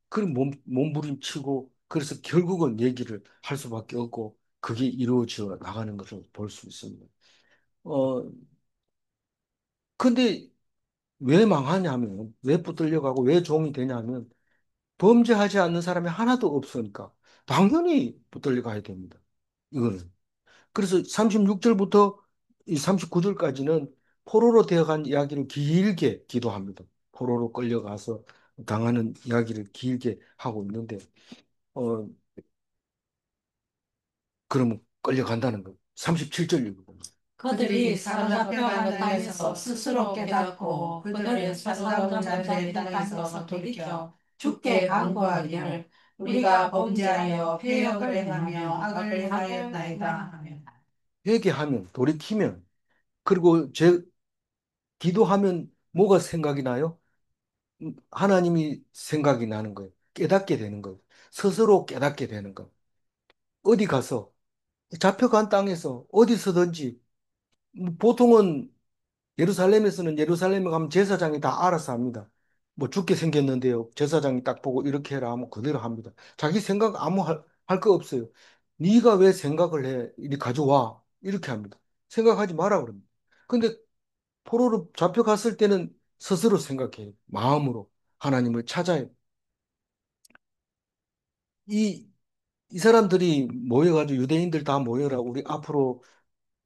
그럼 몸부림치고 그래서 결국은 얘기를 할 수밖에 없고 그게 이루어져 나가는 것을 볼 수 있습니다. 어, 근데 왜 망하냐면, 왜 붙들려가고 왜 종이 되냐면, 범죄하지 않는 사람이 하나도 없으니까 당연히 붙들려가야 됩니다. 이거는. 그래서 36절부터 이 39절까지는 포로로 되어간 이야기를 길게 기도합니다. 포로로 끌려가서 당하는 이야기를 길게 하고 있는데, 어, 그러면 끌려간다는 거. 37절 읽어봅니다. 그들이 사로잡혀가는 땅에서 스스로 깨닫고 그들의 사로잡은 땅에서 돌이켜 주께 간구하기를 우리가 범죄하여 패역을 행하며 악을 행하였나이다 하며 회개하면, 돌이키면, 그리고 기도하면 뭐가 생각이 나요? 하나님이 생각이 나는 거예요. 깨닫게 되는 거예요. 스스로 깨닫게 되는 거예요. 어디 가서, 잡혀간 땅에서 어디서든지, 보통은 예루살렘에서는 예루살렘에 가면 제사장이 다 알아서 합니다. 뭐 죽게 생겼는데요. 제사장이 딱 보고 이렇게 해라 하면 그대로 합니다. 자기 생각 아무 할 거 없어요. 네가 왜 생각을 해? 이리 가져와. 이렇게 합니다. 생각하지 마라 그럽니다. 근데 포로로 잡혀갔을 때는 스스로 생각해요. 마음으로 하나님을 찾아요. 이, 이 사람들이 모여가지고 유대인들 다 모여라. 우리 앞으로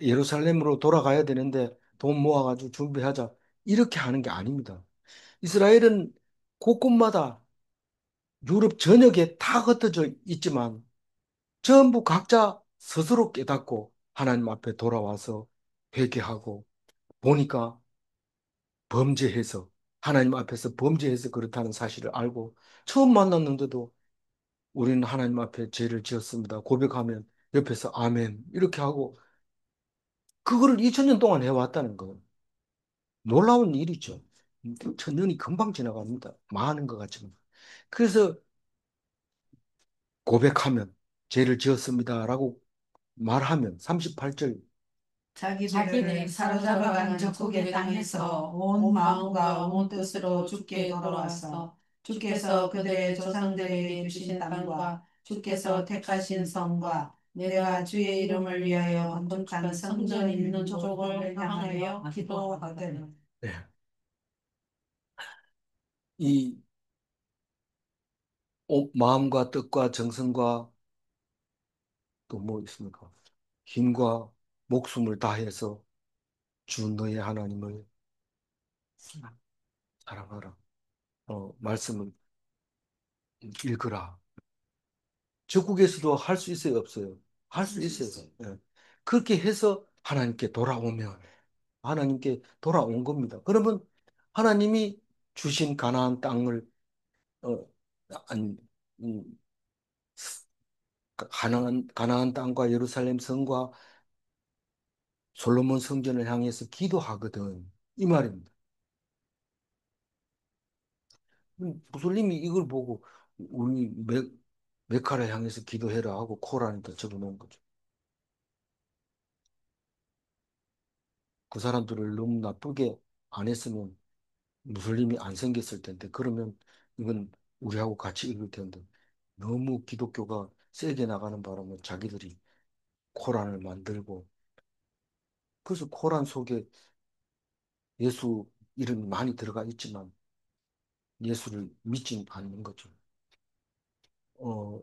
예루살렘으로 돌아가야 되는데 돈 모아가지고 준비하자. 이렇게 하는 게 아닙니다. 이스라엘은 곳곳마다 유럽 전역에 다 흩어져 있지만 전부 각자 스스로 깨닫고 하나님 앞에 돌아와서 회개하고 보니까 범죄해서 하나님 앞에서 범죄해서 그렇다는 사실을 알고 처음 만났는데도 우리는 하나님 앞에 죄를 지었습니다. 고백하면 옆에서 아멘 이렇게 하고 그거를 2000년 동안 해왔다는 거예요. 놀라운 일이죠. 천년이 금방 지나갑니다. 많은 것 같지만. 그래서 고백하면 죄를 지었습니다라고 말하면 38절 자기들을 사로잡아간 적국의 땅에서 온 마음과 온 뜻으로 주께 돌아와서 주께서 그들의 조상들에게 주신 땅과 주께서 택하신 성과 내가 주의 이름을 위하여 건축한 성전 있는 쪽을 향하여 기도하거든. 네. 이 마음과 뜻과 정성과 또 뭐 있습니까? 힘과 목숨을 다해서 주 너의 하나님을 사랑하라. 말씀을 읽으라. 적국에서도 할 수 있어요, 없어요? 할 수 있어요. 예. 그렇게 해서 하나님께 돌아오면 하나님께 돌아온 겁니다. 그러면 하나님이 주신 가나안 땅을 어, 아니, 음, 가나안 땅과 예루살렘 성과 솔로몬 성전을 향해서 기도하거든. 이 말입니다. 무슬림이 이걸 보고 우리 메카를 향해서 기도해라 하고 코란에다 적어놓은 거죠. 그 사람들을 너무 나쁘게 안 했으면 무슬림이 안 생겼을 텐데 그러면 이건 우리하고 같이 읽을 텐데 너무 기독교가 세게 나가는 바람에 자기들이 코란을 만들고 그래서 코란 속에 예수 이름이 많이 들어가 있지만 예수를 믿지 않는 거죠. 어,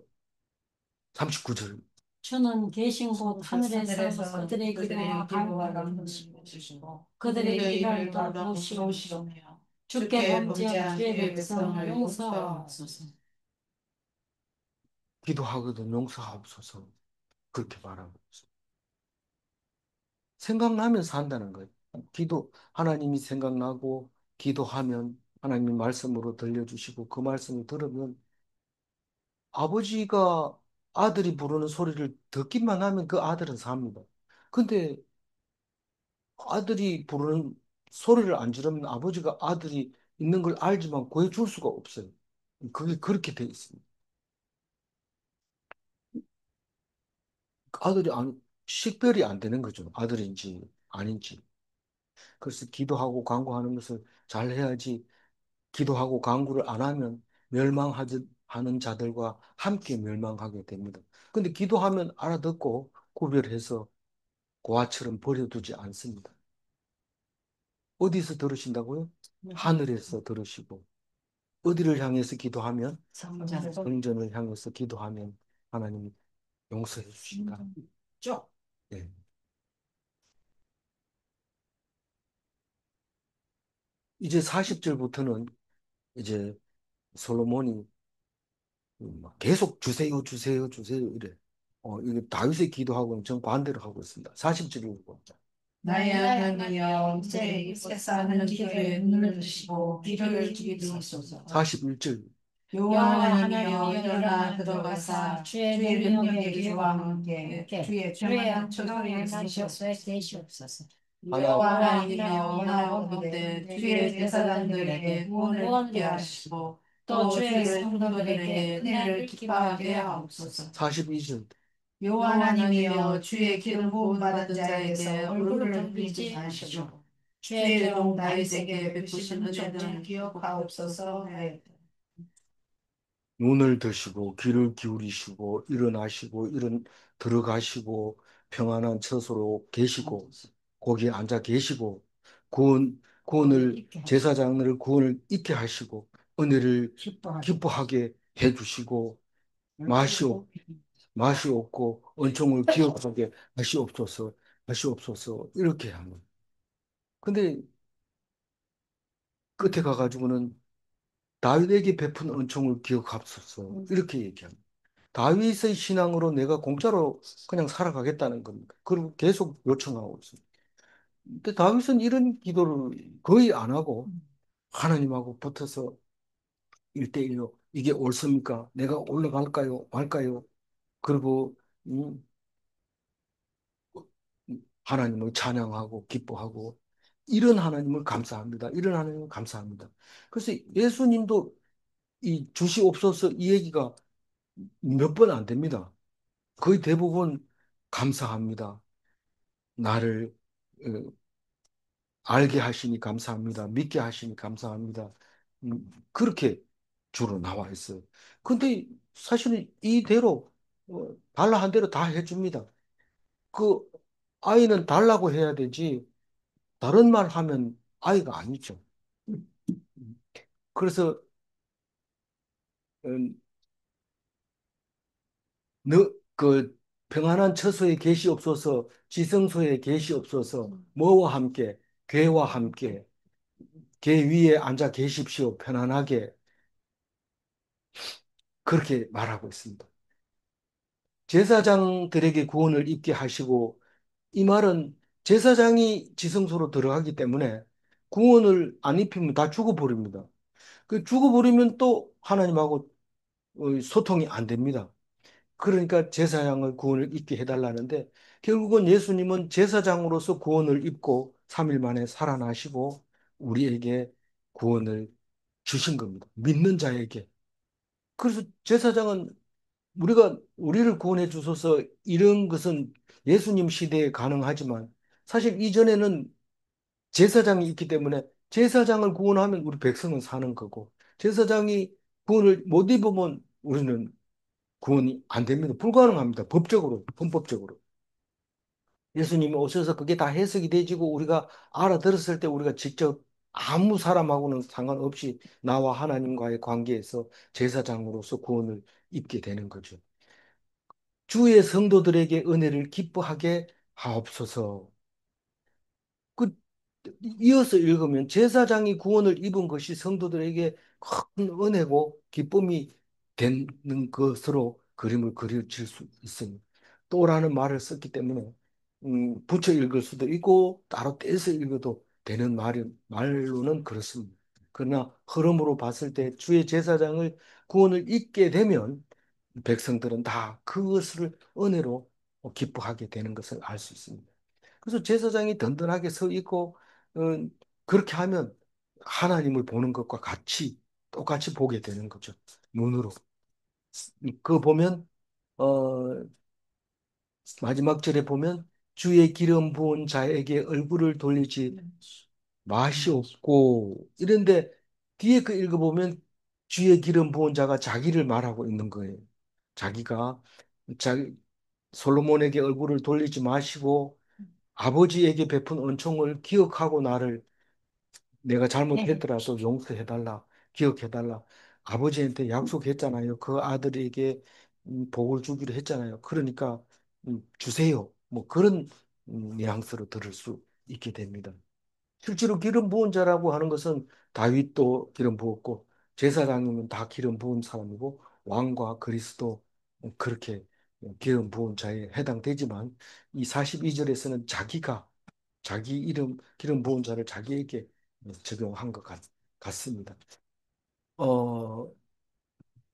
39절. 주는 계신 곳 하늘에서 그들의 기도와 간구를 들으시고 그들의 기도를 돌보시오며 주께 범죄한 주의 백성을 용서하옵소서. 기도하거든 용서하옵소서. 그렇게 말하고 있어요. 생각나면 산다는 거예요. 하나님이 생각나고 기도하면 하나님이 말씀으로 들려주시고 그 말씀을 들으면 아버지가 아들이 부르는 소리를 듣기만 하면 그 아들은 삽니다. 근데 아들이 부르는 소리를 안 지르면 아버지가 아들이 있는 걸 알지만 구해줄 수가 없어요. 그게 그렇게 돼 있습니다. 아들이 식별이 안 되는 거죠. 아들인지 아닌지. 그래서 기도하고 간구하는 것을 잘 해야지 기도하고 간구를 안 하면 멸망하는 자들과 함께 멸망하게 됩니다. 근데 기도하면 알아듣고 구별해서 고아처럼 버려두지 않습니다. 어디서 들으신다고요? 하늘에서 들으시고 어디를 향해서 기도하면 성전을 향해서 기도하면 하나님이 용서해 주신다. 쭉. 예. 이제 40절부터는 이제 솔로몬이 막 계속 주세요, 주세요, 주세요 이래. 이게 다윗의 기도하고는 정반대로 하고 있습니다. 40절을 봅니다. 나의 하나님이여 이제 입새사 하는 기도에 눈을 드시고 귀를 기울이소서. 41절. 여호와 하나님이여 일어나 들어가사 주의 능력의 기와 함께 주의 평안한 처소에 계시옵소서. 여호와 하나님이여 원하옵건대 주의 제사장들에게 구원을 있게 하시고 또 주의 성도들에게 은혜를 기뻐하게 하옵소서. 42절. 여호와 하나님이여 주의 기름 부음 받은 자에게 얼굴을 돌리지 마시고 주의 종 다윗에게 베푸신 은혜를 기억하옵소서 하였다. 눈을 드시고 귀를 기울이시고 일어나시고 들어가시고 평안한 처소로 계시고 거기에 앉아 계시고 구원을 제사장을 구원을 있게 하시고 은혜를 기뻐하게 해 주시고 맛이 없 맛이 없고 은총을 기억하게 하시옵소서 이렇게 하는. 근데 끝에 가가지고는 다윗에게 베푼 은총을 기억하옵소서 이렇게 얘기합니다. 다윗의 신앙으로 내가 공짜로 그냥 살아가겠다는 겁니다. 그리고 계속 요청하고 있습니다. 근데 다윗은 이런 기도를 거의 안 하고 하나님하고 붙어서 일대일로 이게 옳습니까? 내가 올라갈까요? 말까요? 그리고 음, 하나님을 찬양하고 기뻐하고 이런 하나님을 감사합니다. 이런 하나님을 감사합니다. 그래서 예수님도 이 주시옵소서 이 얘기가 몇 번 안 됩니다. 거의 대부분 감사합니다. 나를 어, 알게 하시니 감사합니다. 믿게 하시니 감사합니다. 그렇게 주로 나와 있어요. 근데 사실은 이대로 달라 한 대로 다 해줍니다. 그 아이는 달라고 해야 되지 다른 말 하면 아이가 아니죠. 그래서 음, 그 평안한 처소에 계시옵소서, 지성소에 계시옵소서, 뭐와 함께, 괴와 함께, 궤 위에 앉아 계십시오. 편안하게 그렇게 말하고 있습니다. 제사장들에게 구원을 입게 하시고 이 말은 제사장이 지성소로 들어가기 때문에 구원을 안 입히면 다 죽어버립니다. 그 죽어버리면 또 하나님하고 소통이 안 됩니다. 그러니까 제사장을 구원을 입게 해달라는데 결국은 예수님은 제사장으로서 구원을 입고 3일 만에 살아나시고 우리에게 구원을 주신 겁니다. 믿는 자에게. 그래서 제사장은 우리를 구원해 주소서 이런 것은 예수님 시대에 가능하지만 사실 이전에는 제사장이 있기 때문에 제사장을 구원하면 우리 백성은 사는 거고 제사장이 구원을 못 입으면 우리는 구원이 안 됩니다. 불가능합니다. 법적으로, 헌법적으로. 예수님이 오셔서 그게 다 해석이 되지고 우리가 알아들었을 때 우리가 직접 아무 사람하고는 상관없이 나와 하나님과의 관계에서 제사장으로서 구원을 입게 되는 거죠. 주의 성도들에게 은혜를 기뻐하게 하옵소서. 그 이어서 읽으면 제사장이 구원을 입은 것이 성도들에게 큰 은혜고 기쁨이 되는 것으로 그림을 그려질 수 있습니다. 또라는 말을 썼기 때문에 붙여 읽을 수도 있고 따로 떼서 읽어도 되는 말로는 그렇습니다. 그러나 흐름으로 봤을 때 주의 제사장을 구원을 입게 되면 백성들은 다 그것을 은혜로 기뻐하게 되는 것을 알 수 있습니다. 그래서 제사장이 든든하게 서 있고 어, 그렇게 하면 하나님을 보는 것과 똑같이 보게 되는 거죠. 눈으로. 그 보면 어, 마지막 절에 보면 주의 기름 부은 자에게 얼굴을 돌리지 마시옵고 이런데 뒤에 그 읽어보면 주의 기름 부은 자가 자기를 말하고 있는 거예요. 자기가 자기 솔로몬에게 얼굴을 돌리지 마시고 아버지에게 베푼 은총을 기억하고 나를 내가 잘못했더라도 용서해달라, 기억해달라. 아버지한테 약속했잖아요. 그 아들에게 복을 주기로 했잖아요. 그러니까 주세요. 뭐 그런 뉘앙스로 들을 수 있게 됩니다. 실제로 기름 부은 자라고 하는 것은 다윗도 기름 부었고 제사장님은 다 기름 부은 사람이고 왕과 그리스도 그렇게 기름 부은 자에 해당되지만 이 42절에서는 자기가 자기 이름 기름 부은 자를 자기에게 적용한 것 같습니다. 어,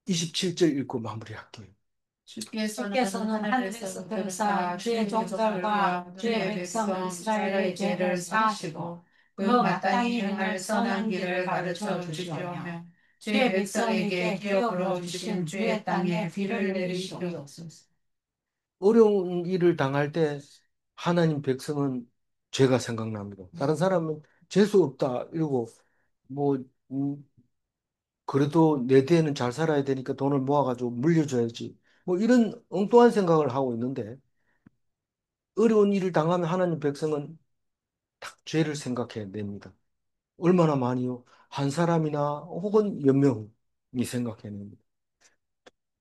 27절 읽고 마무리할게요. 주께서는 하늘에서 들으사 주의 종들과 주의 백성 이스라엘의 죄를 사하시고 그 마땅히 행할 선한 길을 가르쳐 주시려며 주의 백성에게 기업으로 주신 주의 땅에 비를 내리시옵소서. 어려운 일을 당할 때 하나님 백성은 죄가 생각납니다. 다른 사람은 재수 없다 이러고 뭐 그래도 내 대에는 잘 살아야 되니까 돈을 모아가지고 물려줘야지. 뭐 이런 엉뚱한 생각을 하고 있는데 어려운 일을 당하면 하나님 백성은 딱 죄를 생각해 냅니다. 얼마나 많이요? 한 사람이나 혹은 몇 명이 생각해냅니다.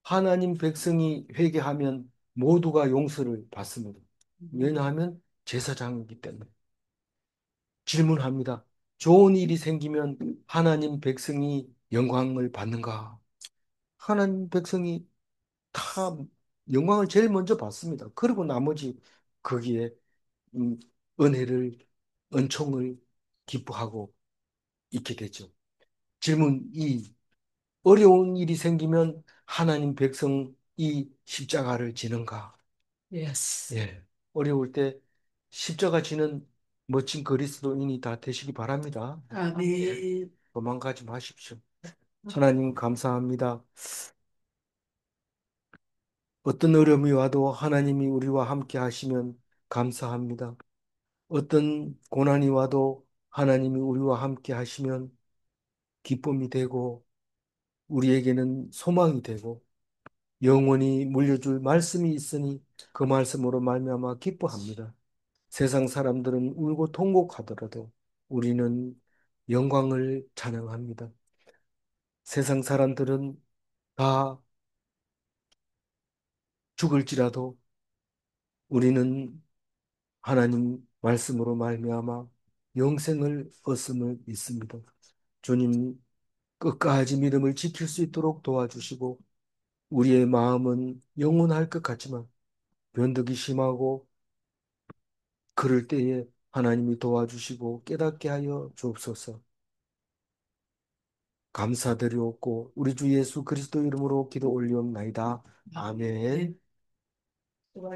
하나님 백성이 회개하면 모두가 용서를 받습니다. 왜냐하면 제사장이기 때문에. 질문합니다. 좋은 일이 생기면 하나님 백성이 영광을 받는가? 하나님 백성이 다 영광을 제일 먼저 받습니다. 그리고 나머지 거기에 음, 은혜를, 은총을 기뻐하고 있게 되죠. 질문 2. 어려운 일이 생기면 하나님 백성이 십자가를 지는가? Yes. 예. 어려울 때 십자가 지는 멋진 그리스도인이 다 되시기 바랍니다. 아멘. 도망가지 마십시오. 하나님 감사합니다. 어떤 어려움이 와도 하나님이 우리와 함께 하시면 감사합니다. 어떤 고난이 와도 하나님이 우리와 함께 하시면 기쁨이 되고 우리에게는 소망이 되고 영원히 물려줄 말씀이 있으니 그 말씀으로 말미암아 기뻐합니다. 세상 사람들은 울고 통곡하더라도 우리는 영광을 찬양합니다. 세상 사람들은 다 죽을지라도 우리는 하나님 말씀으로 말미암아 영생을 얻음을 믿습니다. 주님 끝까지 믿음을 지킬 수 있도록 도와주시고 우리의 마음은 영원할 것 같지만 변덕이 심하고 그럴 때에 하나님이 도와주시고 깨닫게 하여 주옵소서. 감사드리옵고 우리 주 예수 그리스도 이름으로 기도 올리옵나이다. 아멘.